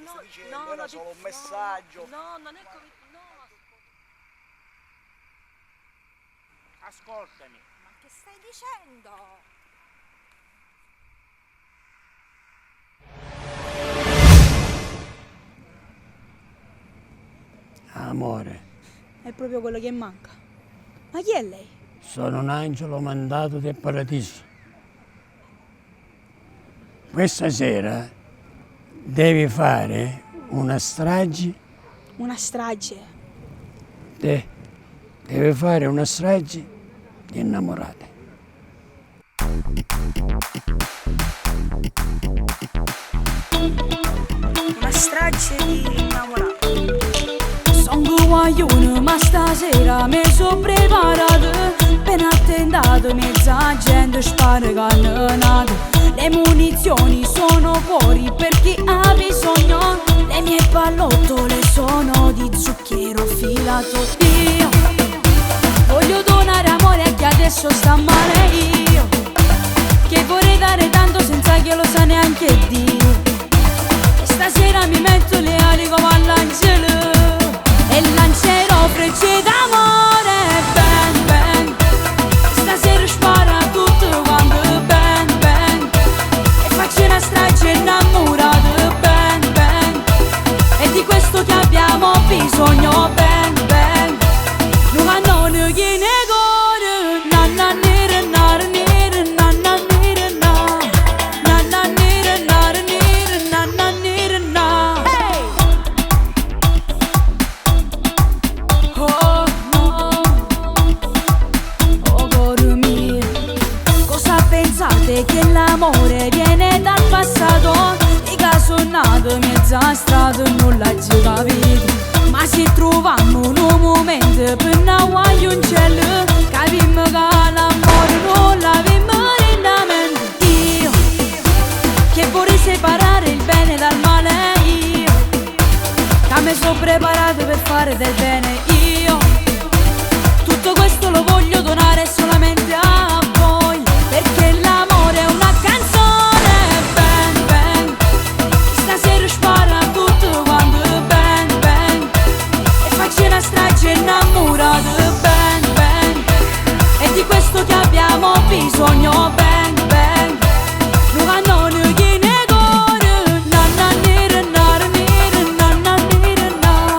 no, sto dicendo, no, era no, solo un messaggio. No, non è come... No. Ascoltami. Ma che stai dicendo? Amore, È proprio quello che manca. Ma chi è lei? sono un angelo mandato del paradiso. Questa sera devi fare una strage. Una strage. Devi fare una strage di innamorate. Una strage di innamorato. Sono guaglione ma stasera mi sono preparato. Appena attendato mezza gente spara cannonate. Le munizioni sono fuori per chi ha bisogno. Le mie pallottole sono di zucchero filato. Io voglio donare amore a chi adesso sta male. Io che vorrei dare tanto senza che lo sa neanche Dio. E stasera mi metto le ali come all'angelo e lancerò frecce d'amore. Bang bang, stasera spara tutto quanto. Bang bang, e faccio una strage innamorata. Bang bang, e di questo che abbiamo bisogno. Bang bang, non hanno chi ne gore. Na na nere nare nere na na nere na. Na na nere nare nere na na nere na. Hey! Oh no, oh cuore mio, cosa pensate che l'amore viene dal passato? Mica sono nato mezza strada e non l'ho già capito. Ma se trovammo un momento per naguagliare un cielo, capimmo che l'amore non l'avemmo nella mente. Io che vorrei separare il bene dal male. Io che mi sono preparato per fare del bene. Io tutto questo lo voglio donare solamente a voi, perché l'amore è una canzone. Bang bang, stasera spara tutto quanto. Bang bang, e faccio una strage innamorata. Bang bang, e di questo che abbiamo bisogno. Bang bang, non hanno chi ne gore. Na na nere nare nere na na nere na.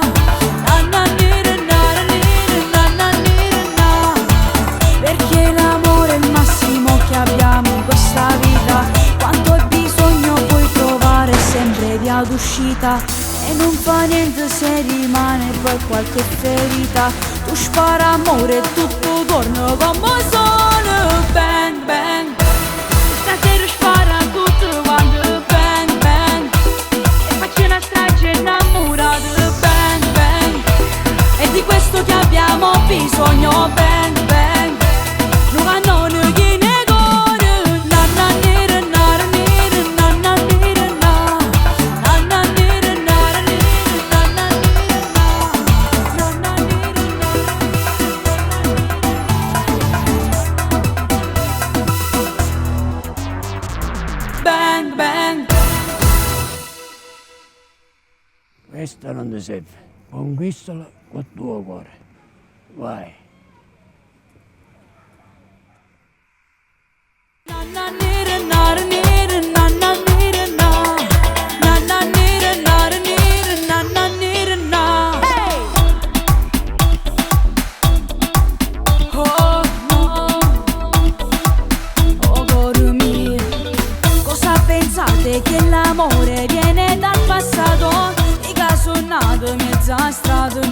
Na na nere nare nere na na nere na. Perché l'amore è il massimo che abbiamo in questa vita. Quanto hai bisogno puoi trovare sempre via d'uscita. E non fa niente se rimane poi qualche ferita. Tu spara amore e tutto torna come sono. Bang bang, stasera spara tutto quanto. Bang bang, e faccio una strage innamorata. Bang bang, e di questo che abbiamo bisogno. Bang bang, non hanno chi ne gore. Na na nere nare nere na na nere na. Na na nere nare nere na na nere na. Na na nere nare. Bang bang. Questa non ti serve. Conquistala col tuo cuore. Vai. Na na nere nare nere na na nere na. Na na nere nare nere na na nere na. Hey! Oh no, oh cuore mio, cosa pensate che l'amore viene dal passato? Mica sono nato mezza strada e